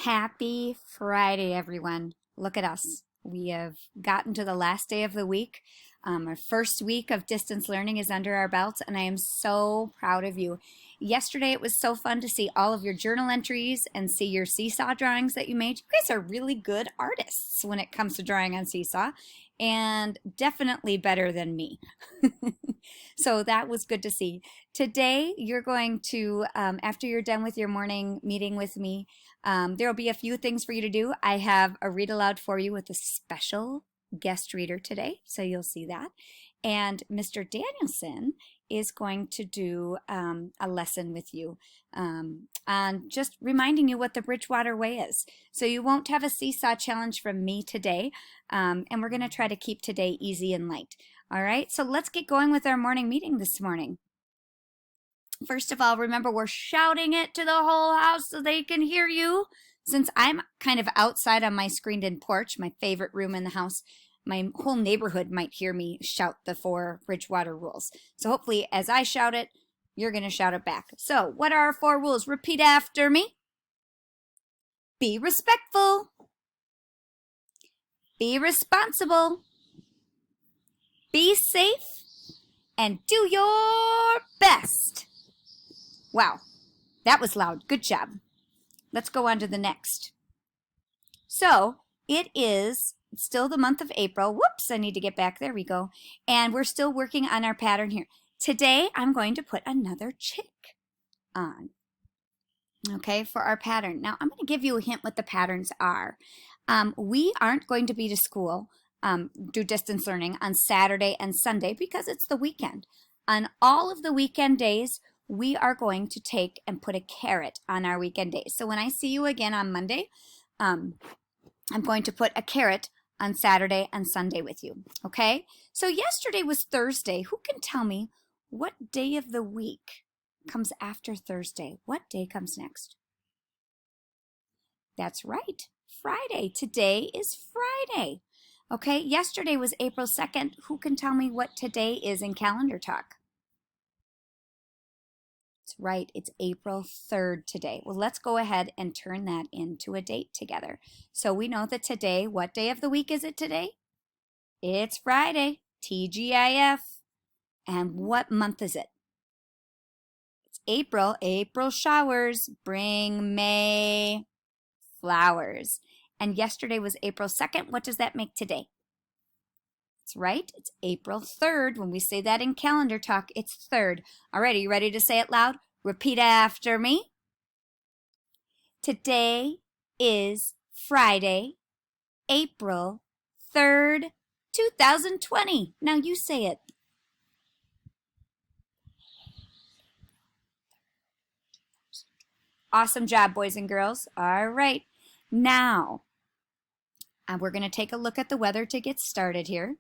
Happy Friday, everyone. Look at us. We have gotten to the last day of the week. Our first week of distance learning is under our belts, and I am so proud of you. Yesterday, it was so fun to see all of your journal entries and see your seesaw drawings that you made. You guys are really good artists when it comes to drawing on seesaw, and definitely better than me. So that was good to see. Today, you're going to, after you're done with your morning meeting with me, there will be a few things for you to do. I have a read aloud for you with a special guest reader today, so you'll see that. And Mr. Danielson is going to do a lesson with you on just reminding you what the Bridgewater Way is. So you won't have a seesaw challenge from me today, and we're going to try to keep today easy and light. All right, so let's get going with our morning meeting this morning. First of all, remember we're shouting it to the whole house so they can hear you. Since I'm kind of outside on my screened-in porch, my favorite room in the house, my whole neighborhood might hear me shout the 4 Bridgewater rules. So hopefully as I shout it, you're going to shout it back. So what are our 4 rules? Repeat after me. Be respectful. Be responsible. Be safe. And do your best. Wow, that was loud. Good job. Let's go on to the next. So it is still the month of April. Whoops, I need to get back. There we go. And we're still working on our pattern here. Today, I'm going to put another chick on, okay, for our pattern. Now, I'm going to give you a hint what the patterns are. We aren't going to be to school, do distance learning on Saturday and Sunday because it's the weekend. On all of the weekend days, we are going to take and put a carrot on our weekend days. So when I see you again on Monday, I'm going to put a carrot on Saturday and Sunday with you, okay? So yesterday was Thursday. Who can tell me what day of the week comes after Thursday? What day comes next? That's right, Friday. Today is Friday. Okay, yesterday was April 2nd. Who can tell me what today is in calendar talk? That's right, it's April 3rd today. Well, let's go ahead and turn that into a date together. So we know that today, what day of the week is it today? It's Friday, TGIF. And what month is it? It's April. April showers bring May flowers. And yesterday was April 2nd. What does that make today? That's right, it's April 3rd. When we say that in calendar talk, it's 3rd. All right, are you ready to say it loud? Repeat after me. Today is Friday, April 3rd, 2020. Now you say it. Awesome job, boys and girls. All right, now we're going to take a look at the weather to get started here.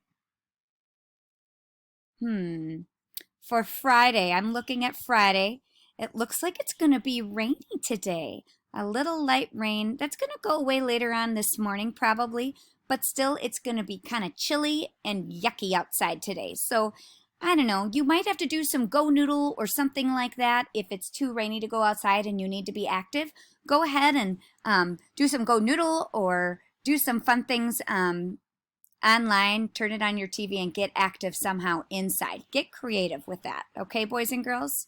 For Friday, I'm looking at Friday. It looks like it's going to be rainy today. A little light rain. That's going to go away later on this morning probably, but still it's going to be kind of chilly and yucky outside today. So I don't know, you might have to do some Go Noodle or something like that. If it's too rainy to go outside and you need to be active, go ahead and do some Go Noodle or do some fun things online, turn it on your TV and get active somehow inside. Get creative with that, okay, boys and girls?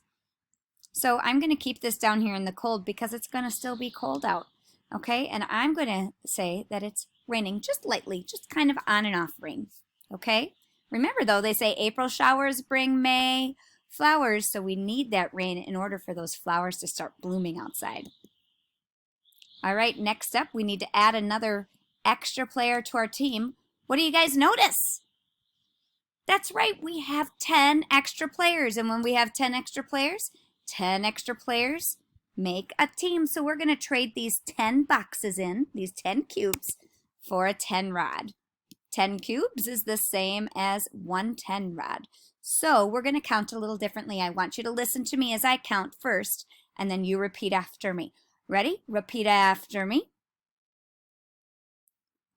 So I'm going to keep this down here in the cold because it's going to still be cold out, okay? And I'm going to say that it's raining just lightly, just kind of on and off rain, okay? Remember, though, they say April showers bring May flowers, so we need that rain in order for those flowers to start blooming outside. All right, next up, we need to add another extra player to our team. What do you guys notice? That's right, we have 10 extra players. And when we have 10 extra players make a team. So we're going to trade these 10 boxes in, these 10 cubes, for a 10 rod. 10 cubes is the same as 1 10 rod. So we're going to count a little differently. I want you to listen to me as I count first, and then you repeat after me. Ready? Repeat after me.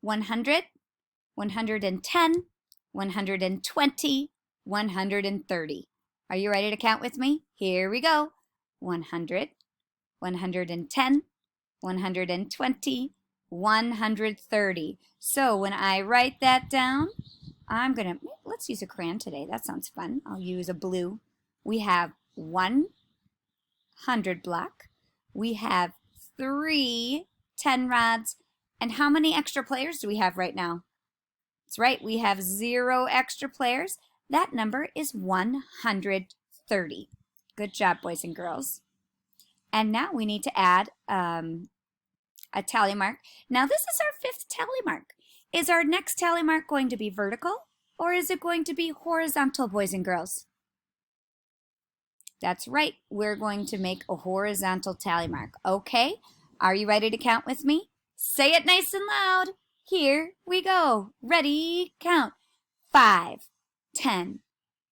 100. 110, 120, 130. Are you ready to count with me? Here we go. 100, 110, 120, 130. So when I write that down, let's use a crayon today. That sounds fun. I'll use a blue. We have 100 block. We have 3 10 rods. And how many extra players do we have right now? That's right, we have 0 extra players. That number is 130. Good job, boys and girls. And now we need to add a tally mark. Now this is our 5th tally mark. Is our next tally mark going to be vertical or is it going to be horizontal, boys and girls? That's right, we're going to make a horizontal tally mark. Okay, are you ready to count with me? Say it nice and loud. Here we go. Ready, count. 5, 10,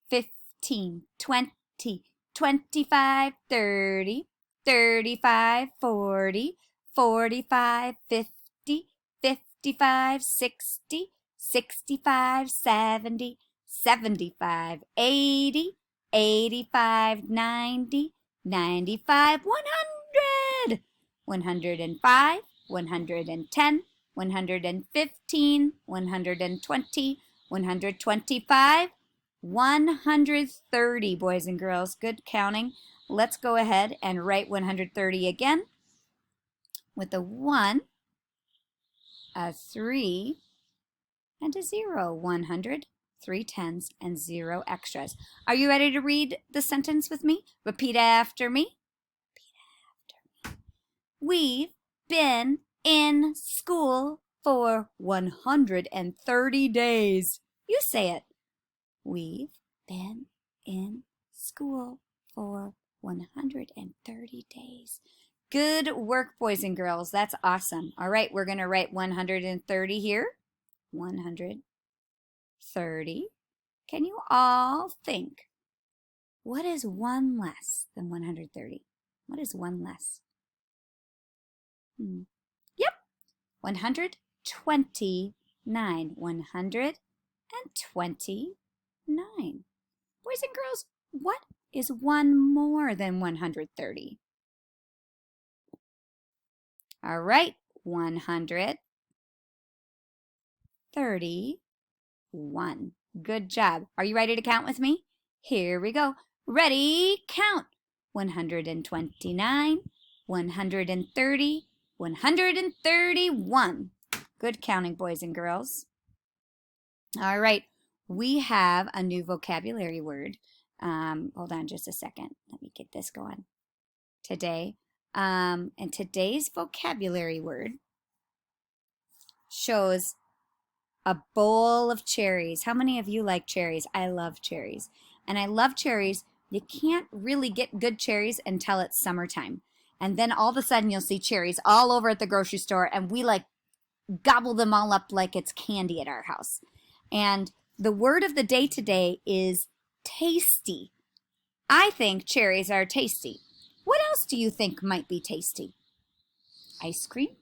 15, 20, 25, 30, 35, 40, 45, 50, 55, 60, 65, 70, 75, 80, 85, 90, 95, 100, 105, 110, 115, 120, 125, 130, boys and girls. Good counting. Let's go ahead and write 130 again with a 1, a 3, and a 0. 100, 3 tens, and 0 extras. Are you ready to read the sentence with me? Repeat after me. We've been in school for 130 days. You say it. We've been in school for 130 days. Good work, boys and girls. That's awesome. All right, we're going to write 130 here. 130. Can you all think? What is 1 less than 130? What is 1 less? Yep, 129. 129. Boys and girls, what is 1 more than 130? All right, 131. Good job. Are you ready to count with me? Here we go. Ready, count. 129, 130, 131. Good counting, boys and girls. All right, we have a new vocabulary word. Hold on just a second. Let me get this going. Today, and today's vocabulary word shows a bowl of cherries. How many of you like cherries? I love cherries. And I love cherries. You can't really get good cherries until it's summertime. And then all of a sudden you'll see cherries all over at the grocery store and we like gobble them all up like it's candy at our house. And the word of the day today is tasty. I think cherries are tasty. What else do you think might be tasty? Ice cream.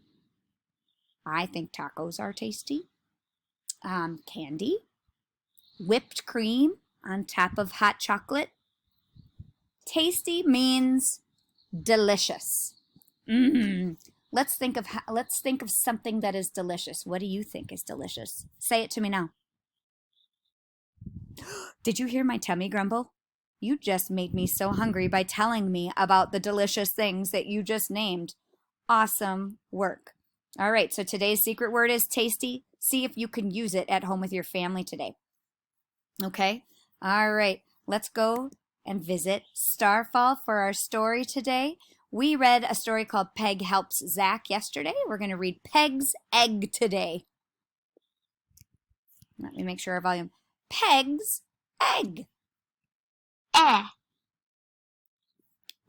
I think tacos are tasty. Candy. Whipped cream on top of hot chocolate. Tasty means delicious. Let's think of something that is delicious. What do you think is delicious? Say it to me now. Did you hear my tummy grumble? You just made me so hungry by telling me about the delicious things that you just named. Awesome work. All right, so today's secret word is tasty. See if you can use it at home with your family today. Okay? All right, let's go and visit Starfall for our story today. We read a story called Peg Helps Zach yesterday. We're going to read Peg's Egg today. Let me make sure our volume. Peg's Egg.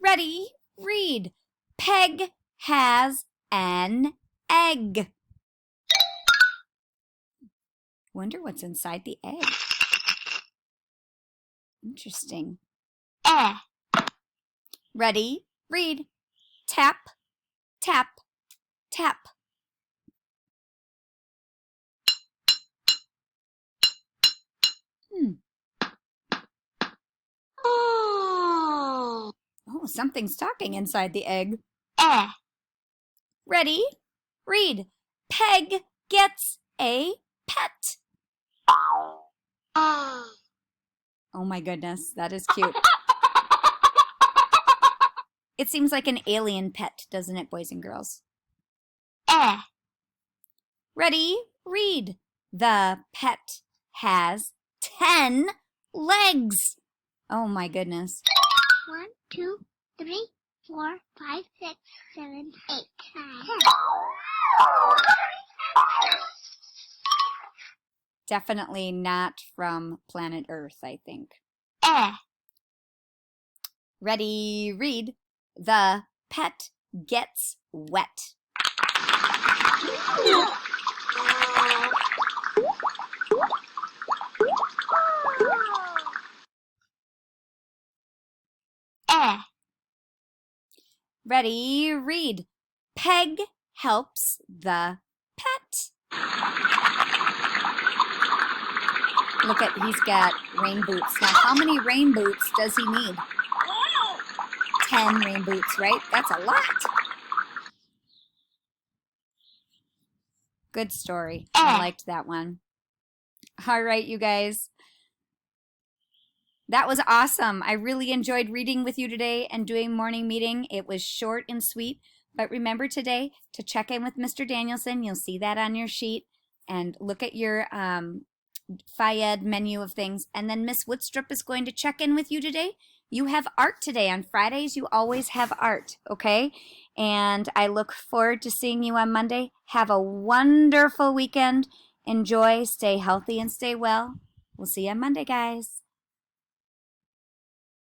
Ready? Read. Peg has an egg. Wonder what's inside the egg. Interesting. Ready? Read. Tap, tap, tap. Oh, something's talking inside the egg. Ready? Read. Peg gets a pet. Oh my goodness, that is cute. It seems like an alien pet, doesn't it, boys and girls? Ready? Read. The pet has 10 legs. Oh my goodness. 1, 2, 3, 4, 5, 6, 7, 8, 9. Definitely not from planet Earth, I think. Ready, read. The pet gets wet. Ready, read. Peg helps the pet. Look at, he's got rain boots. Now, how many rain boots does he need? 10 rain boots, right? That's a lot. Good story. I liked that one. All right, you guys. That was awesome. I really enjoyed reading with you today and doing morning meeting. It was short and sweet. But remember today to check in with Mr. Danielson. You'll see that on your sheet. And look at your Phi-Ed menu of things. And then Miss Woodstrup is going to check in with you today. You have art today. On Fridays, you always have art, okay? And I look forward to seeing you on Monday. Have a wonderful weekend. Enjoy, stay healthy, and stay well. We'll see you on Monday, guys.